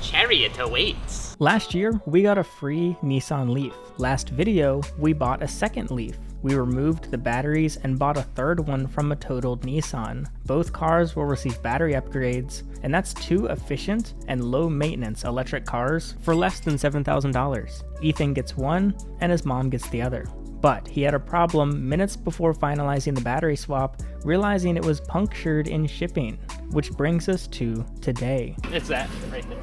chariot awaits. Last year, we got a free Nissan Leaf. Last video, we bought a second Leaf. We removed the batteries and bought a third one from a totaled Nissan. Both cars will receive battery upgrades, and that's 2 efficient and low maintenance electric cars for less than $7,000. Ethan gets one, and his mom gets the other. But he had a problem minutes before finalizing the battery swap, realizing it was punctured in shipping. Which brings us to today. It's that right there.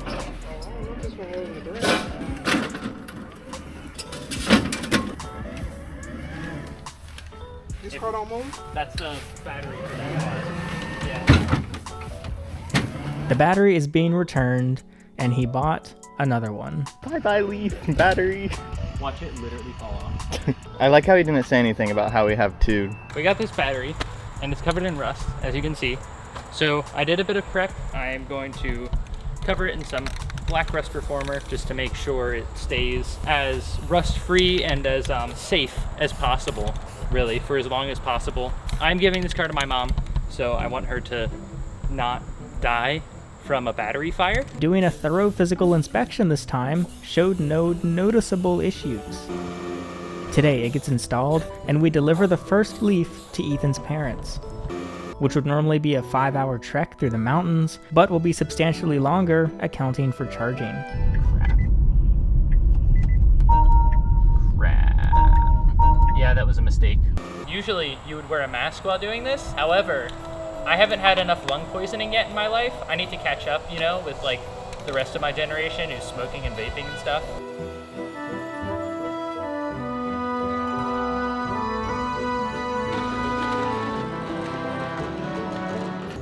This car don't move? That's the battery for that car. Yeah. The battery is being returned, and he bought another one. Bye-bye, Leaf. Battery. Watch it literally fall off. I like how he didn't say anything about how we have 2. We got this battery, and it's covered in rust, as you can see. So I did a bit of prep. I'm going to cover it in some black rust reformer just to make sure it stays as rust-free and as safe as possible, really, for as long as possible. I'm giving this car to my mom, so I want her to not die from a battery fire. Doing a thorough physical inspection this time showed no noticeable issues. Today it gets installed, and we deliver the first Leaf to Ethan's parents, which would normally be a 5-hour trek through the mountains, but will be substantially longer, accounting for charging. Crap. Yeah, that was a mistake. Usually you would wear a mask while doing this. However, I haven't had enough lung poisoning yet in my life. I need to catch up, you know, with like the rest of my generation who's smoking and vaping and stuff.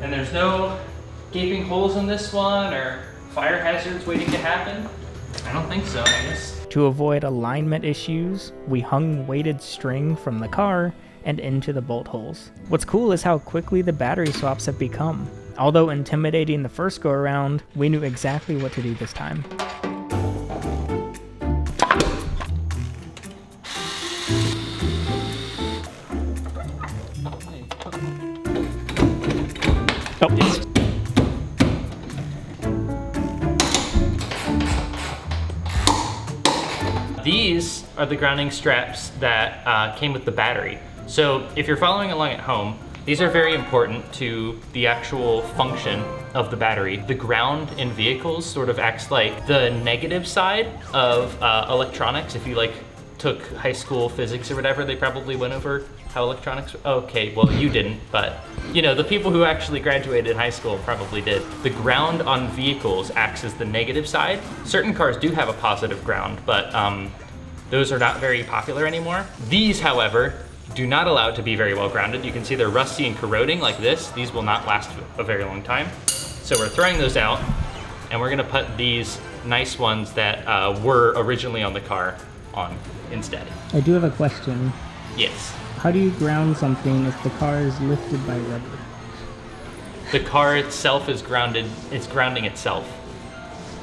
And there's no gaping holes in this one or fire hazards waiting to happen? I don't think so, I guess. To avoid alignment issues, we hung weighted string from the car and into the bolt holes. What's cool is how quickly the battery swaps have become. Although intimidating the first go around, we knew exactly what to do this time. Oh, yes. These are the grounding straps that came with the battery. So if you're following along at home, these are very important to the actual function of the battery. The ground in vehicles sort of acts like the negative side of electronics. If you like took high school physics or whatever, they probably went over how electronics, okay, well you didn't, but you know, the people who actually graduated high school probably did. The ground on vehicles acts as the negative side. Certain cars do have a positive ground, but those are not very popular anymore. These, however, do not allow it to be very well grounded. You can see they're rusty and corroding like this. These will not last a very long time. So we're throwing those out, and we're gonna put these nice ones that were originally on the car on instead. I do have a question. Yes. How do you ground something if the car is lifted by rubber? The car itself is grounded, it's grounding itself.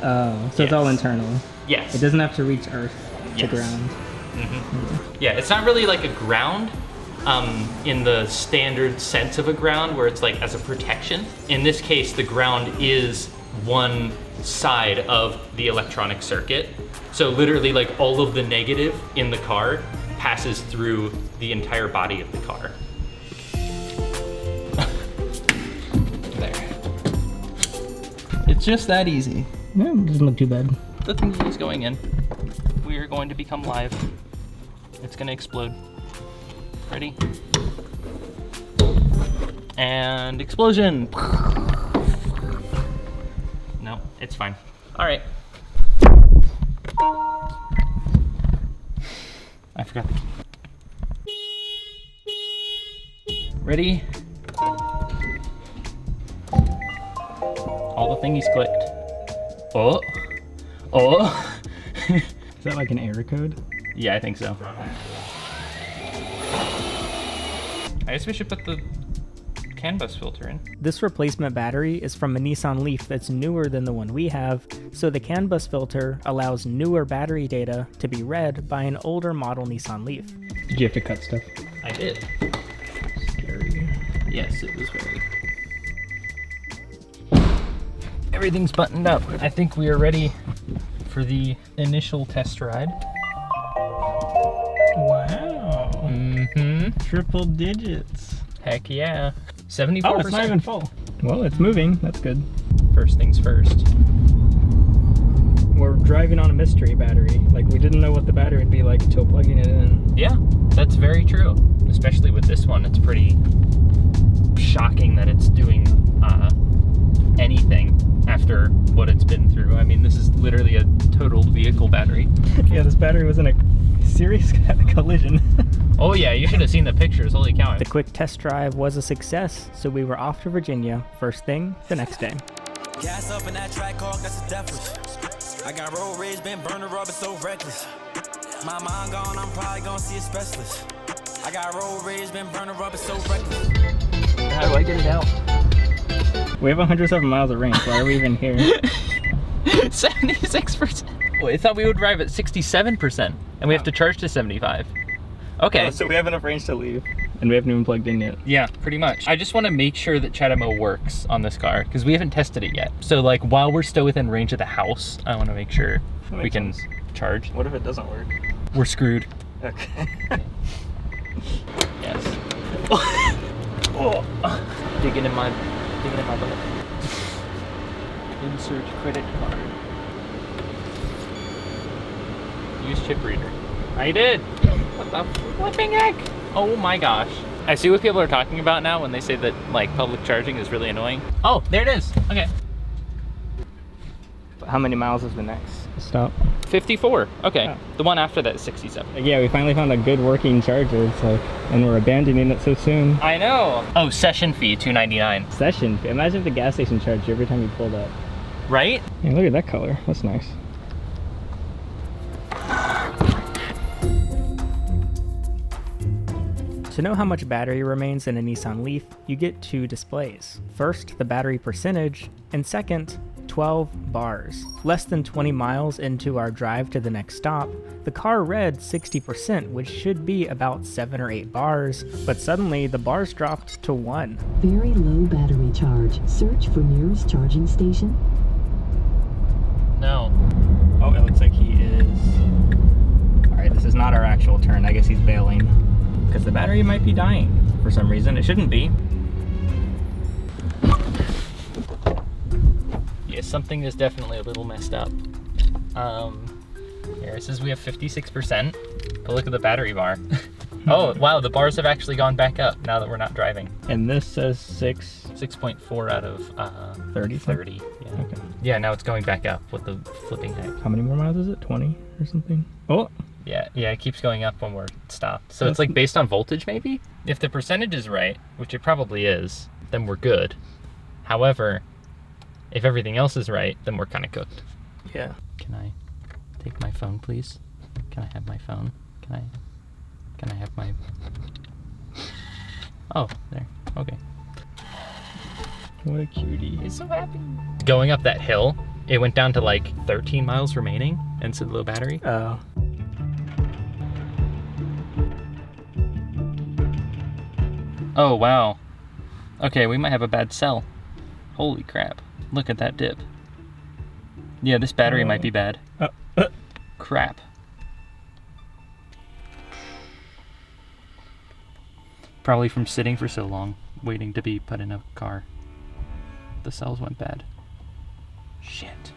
Oh, so it's all internal. Yes. It doesn't have to reach earth to Yes. ground. Mm-hmm. Yeah, it's not really like a ground in the standard sense of a ground where it's like as a protection. In this case, the ground is one side of the electronic circuit. So literally like all of the negative in the car passes through the entire body of the car. There. It's just that easy. Yeah, it doesn't look too bad. The thing is going in. We are going to become live. It's gonna explode. Ready? And explosion! No, it's fine. All right. I forgot the key. Ready? All the thingies clicked. Oh. Oh. Is that like an error code? Yeah, I think so. I guess we should put the CAN bus filter in. This replacement battery is from a Nissan Leaf that's newer than the one we have, so the CAN bus filter allows newer battery data to be read by an older model Nissan Leaf. Did you have to cut stuff? I did. Scary. Yes, it was very. Everything's buttoned up. I think we are ready for the initial test ride. Wow. Mm-hmm. Triple digits. Heck yeah. 74%. Oh, it's not even full. Well, it's moving. That's good. First things first. We're driving on a mystery battery. Like, we didn't know what the battery would be like until plugging it in. Yeah, that's very true. Especially with this one, it's pretty shocking that it's doing anything after what it's been through. I mean, this is literally a totaled vehicle battery. Yeah, this battery was in a serious collision. Oh yeah, you should have seen the pictures, holy cow. The quick test drive was a success, so we were off to Virginia first thing the next day. Gas up in that track car, that's a deathless. I got road rage, been burning rubber, so reckless. My mind gone, I'm probably gonna see a specialist. I got road rage, been burning rubber, so reckless. How do I get it out? We have 107 miles of range. Why are we even here? 76%. Wait, I thought we would drive at 67%, and we have to charge to 75. Okay. Oh, so we have enough range to leave, and we haven't even plugged in yet. Yeah, pretty much. I just want to make sure that CHAdeMO works on this car, because we haven't tested it yet. So like, while we're still within range of the house, I want to make sure we can charge. What if it doesn't work? We're screwed. Okay. Yes. Oh. Digging in my butt. Insert credit card. Use chip reader. I did. What the flipping heck? Oh my gosh. I see what people are talking about now when they say that like public charging is really annoying. Oh, there it is. Okay. How many miles is the next stop? 54. Okay. Oh. The one after that is 67. Yeah, we finally found a good working charger. It's like, and we're abandoning it so soon. I know. Oh, session fee $2.99. Session fee. Imagine if the gas station charged you every time you pulled up. Right? Yeah, look at that color. That's nice. To know how much battery remains in a Nissan Leaf, you get two displays. First, the battery percentage, and second, 12 bars. Less than 20 miles into our drive to the next stop, the car read 60%, which should be about 7 or 8 bars, but suddenly the bars dropped to 1. Very low battery charge. Search for nearest charging station. No. Oh, it looks like he is... Alright, this is not our actual turn. I guess he's bailing. Because the battery might be dying for some reason. It shouldn't be. Yeah, something is definitely a little messed up. Here it says we have 56%, but look at the battery bar. Oh, wow, the bars have actually gone back up now that we're not driving. And this says 6.4 out of 30. 30. Yeah. Okay. Yeah, now it's going back up. What the flipping heck? How many more miles is it? 20 or something? Oh! Yeah, it keeps going up when we're stopped. So it's like based on voltage maybe? If the percentage is right, which it probably is, then we're good. However, if everything else is right, then we're kind of cooked. Yeah. Can I take my phone, please? Can I have my phone? Can I have my... Oh, there. Okay. What a cutie. He's so happy. Going up that hill, it went down to like 13 miles remaining and it's a low battery. Oh. Oh, wow. Okay, we might have a bad cell. Holy crap. Look at that dip. Yeah, this battery might be bad. Crap. Probably from sitting for so long, waiting to be put in a car. The cells went bad. Shit.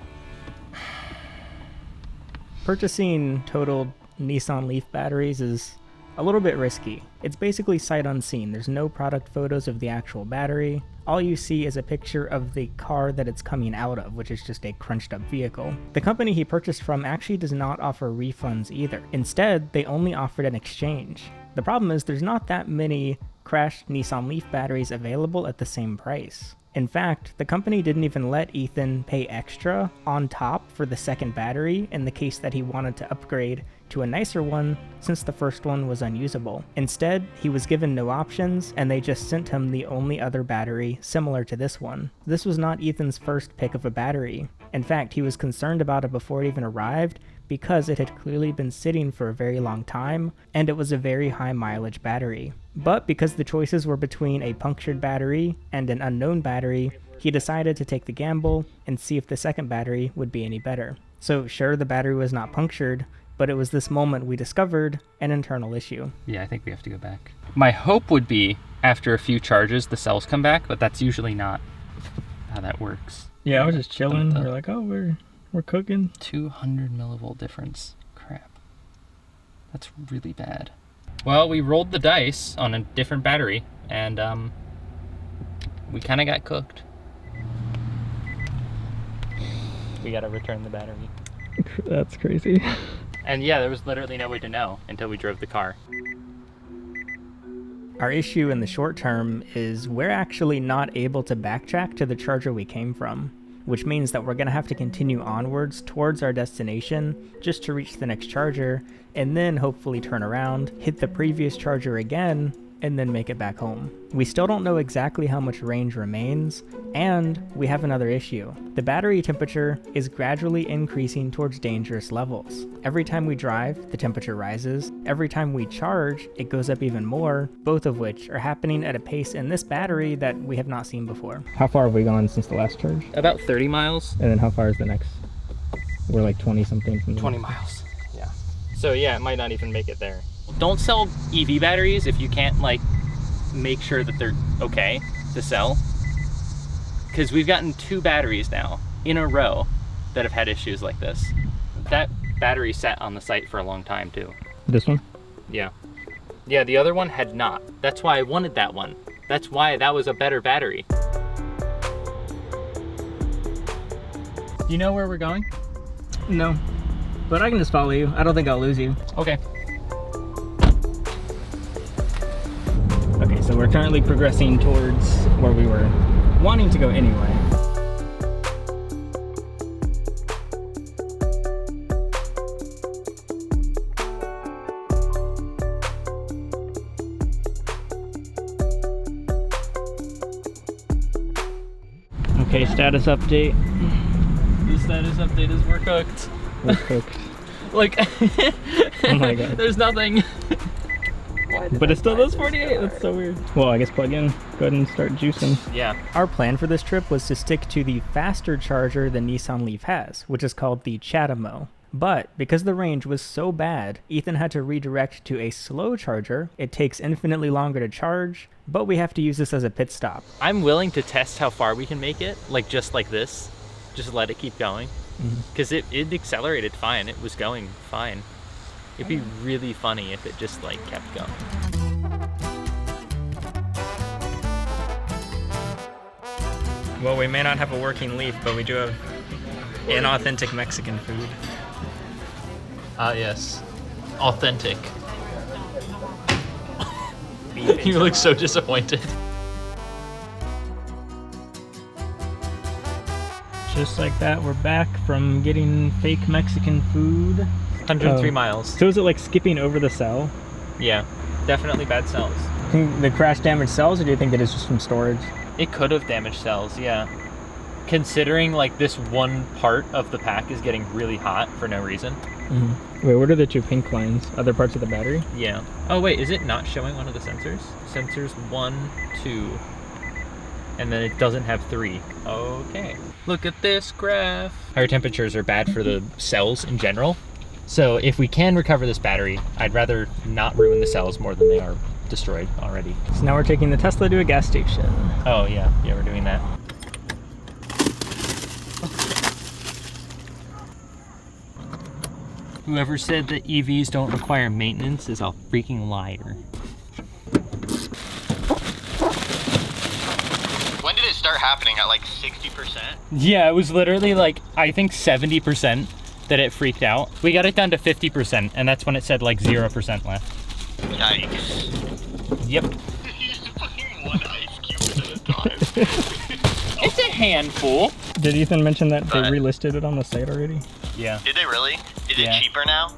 Purchasing totaled Nissan Leaf batteries is a little bit risky. It's basically sight unseen. There's no product photos of the actual battery. All you see is a picture of the car that it's coming out of, which is just a crunched up vehicle. The company he purchased from actually does not offer refunds either. Instead, they only offered an exchange. The problem is there's not that many crashed Nissan Leaf batteries available at the same price. In fact, the company didn't even let Ethan pay extra on top for the second battery in the case that he wanted to upgrade to a nicer one since the first one was unusable. Instead, he was given no options and they just sent him the only other battery similar to this one. This was not Ethan's first pick of a battery. In fact, he was concerned about it before it even arrived because it had clearly been sitting for a very long time and it was a very high mileage battery. But because the choices were between a punctured battery and an unknown battery, he decided to take the gamble and see if the second battery would be any better. So sure, the battery was not punctured, but it was this moment we discovered an internal issue. Yeah, I think we have to go back. My hope would be after a few charges, the cells come back, but that's usually not how that works. Yeah, I was just chilling. We're like, oh, we're cooking. 200 millivolt difference. Crap. That's really bad. Well, we rolled the dice on a different battery, and we kind of got cooked. We got to return the battery. That's crazy. And yeah, there was literally no way to know until we drove the car. Our issue in the short term is we're actually not able to backtrack to the charger we came from, which means that we're going to have to continue onwards towards our destination just to reach the next charger, and then hopefully turn around, hit the previous charger again, and then make it back home. We still don't know exactly how much range remains, and we have another issue. The battery temperature is gradually increasing towards dangerous levels. Every time we drive, the temperature rises. Every time we charge, it goes up even more, both of which are happening at a pace in this battery that we have not seen before. How far have we gone since the last charge? About 30 miles. And then how far is the next? We're like 20 something from the 20 miles. Yeah. So yeah, it might not even make it there. Don't sell EV batteries if you can't like make sure that they're okay to sell. Because we've gotten 2 batteries now in a row that have had issues like this. That battery sat on the site for a long time too. This one? Yeah. Yeah, the other one had not. That's why I wanted that one. That's why that was a better battery. You know where we're going? No. But I can just follow you. I don't think I'll lose you. Okay. Okay, so we're currently progressing towards where we were wanting to go anyway. Okay, status update. The status update is we're cooked. We're cooked. Like, oh my god. There's nothing. But it still does 48, that's so weird. Well, I guess plug in, go ahead and start juicing. Yeah. Our plan for this trip was to stick to the faster charger the Nissan Leaf has, which is called the Chatamo. But because the range was so bad, Ethan had to redirect to a slow charger. It takes infinitely longer to charge, but we have to use this as a pit stop. I'm willing to test how far we can make it, like just like this. Just let it keep going. Because it accelerated fine, it was going fine. It'd be really funny if it just like kept going. Well, we may not have a working Leaf, but we do have inauthentic Mexican food. Ah, yes. Authentic. You look so disappointed. Just like that, we're back from getting fake Mexican food. 103 miles. So is it like skipping over the cell? Yeah, definitely bad cells. Think the crash damaged cells, or do you think it is just from storage? It could have damaged cells, yeah. Considering like this one part of the pack is getting really hot for no reason. Wait, what are the 2 pink lines? Other parts of the battery? Yeah. Oh wait, is it not showing one of the sensors? Sensors 1, 2, and then it doesn't have 3. Okay. Look at this graph. Higher temperatures are bad for the cells in general. So if we can recover this battery, I'd rather not ruin the cells more than they are destroyed already. So now we're taking the Tesla to a gas station. Oh yeah, we're doing that. Whoever said that EVs don't require maintenance is a freaking liar. When did it start happening? At like 60%? Yeah, it was literally like, I think 70% that it freaked out. We got it down to 50%, and that's when it said like 0% left. Yikes. Yep. He's putting 1 ice cube at a time. It's a handful. Did Ethan mention that they relisted it on the site already? Yeah. Did they really? Is Yeah. it cheaper now?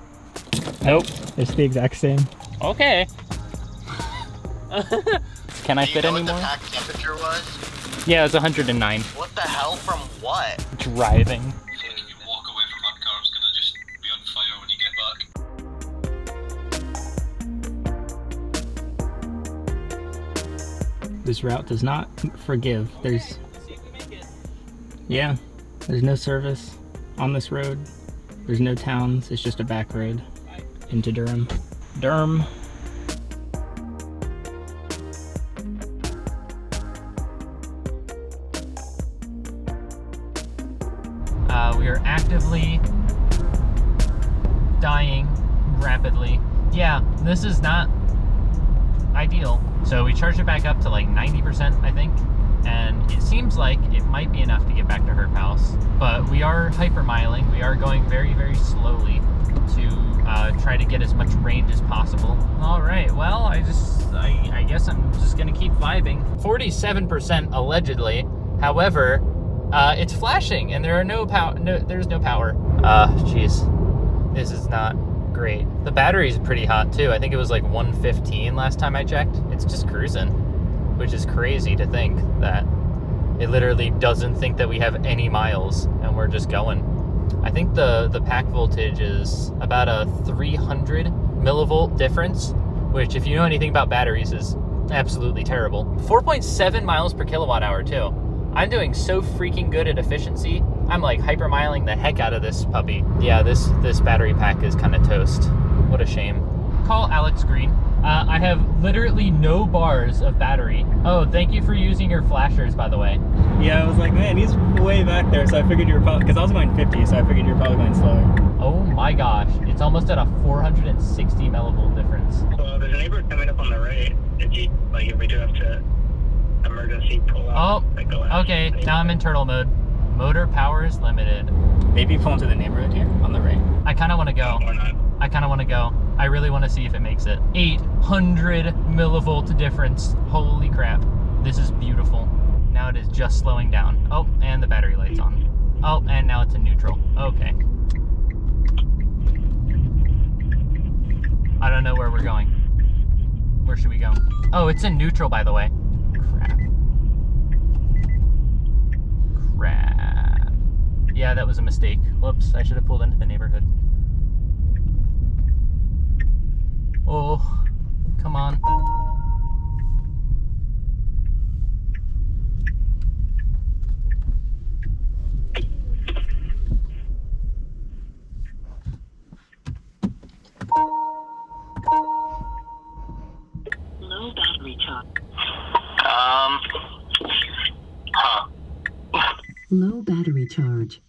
Nope. It's the exact same. Okay. Can I fit Do you know any what more? the pack temperature was? Yeah, it was 109. What the hell? From what? Driving. Like if you walk away from that car, it's gonna just be on fire when you get back. This route does not forgive. There's Yeah, there's no service on this road. There's no towns, it's just a back road into Durham. Durham. We are actively dying rapidly. Yeah, this is not ideal. So we charged it back up to like 90%, I think. And it seems like it might be enough to get back to Herb House. But we are hypermiling. We are going very, very slowly to try to get as much range as possible. All right, well, I guess I'm just gonna keep vibing. 47% allegedly. However, it's flashing and there's no power. Jeez, this is not great. The battery's pretty hot too. I think it was like 115 last time I checked. It's just cruising, which is crazy to think that it literally doesn't think that we have any miles and we're just going. I think the pack voltage is about a 300 millivolt difference, which if you know anything about batteries is absolutely terrible. 4.7 miles per kilowatt hour too. I'm doing so freaking good at efficiency. I'm like hypermiling the heck out of this puppy. Yeah, this battery pack is kind of toast. What a shame. Call Alex Green. I have literally no bars of battery. Oh, thank you for using your flashers, by the way. Yeah, I was like, man, he's way back there, so I figured you were probably, because I was going 50, so I figured you were probably going slower. Oh my gosh, it's almost at a 460 millivolt difference. Well, there's a neighbor coming up on the right. If we do have to emergency pull out. Oh, okay, now I'm in turtle mode. Motor power is limited. Maybe pull into the neighborhood here on the right. I kind of want to go. Or not. I kind of want to go. I really want to see if it makes it. 800 millivolt difference. Holy crap. This is beautiful. Now it is just slowing down. Oh, and the battery light's on. Oh, and now it's in neutral. Okay. I don't know where we're going. Where should we go? Oh, it's in neutral, by the way. Crap. Yeah, that was a mistake. Whoops, I should have pulled into the neighborhood. Oh, come on. Low battery charge. Low battery charge.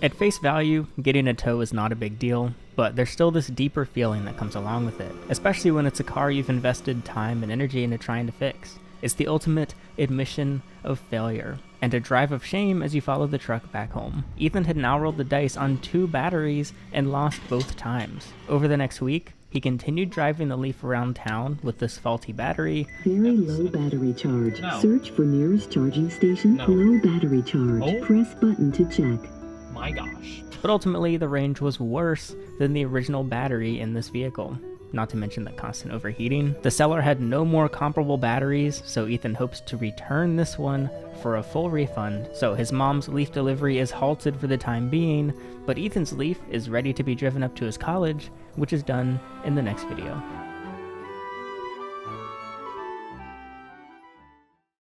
At face value, getting a tow is not a big deal, but there's still this deeper feeling that comes along with it, especially when it's a car you've invested time and energy into trying to fix. It's the ultimate admission of failure, and a drive of shame as you follow the truck back home. Ethan had now rolled the dice on 2 batteries and lost both times. Over the next week, he continued driving the Leaf around town with this faulty battery. Very low battery charge. No. Search for nearest charging station. No. Low battery charge. Oh. Press button to check. My gosh. But ultimately, the range was worse than the original battery in this vehicle. Not to mention the constant overheating. The seller had no more comparable batteries, so Ethan hopes to return this one for a full refund. So his mom's Leaf delivery is halted for the time being, but Ethan's Leaf is ready to be driven up to his college, which is done in the next video.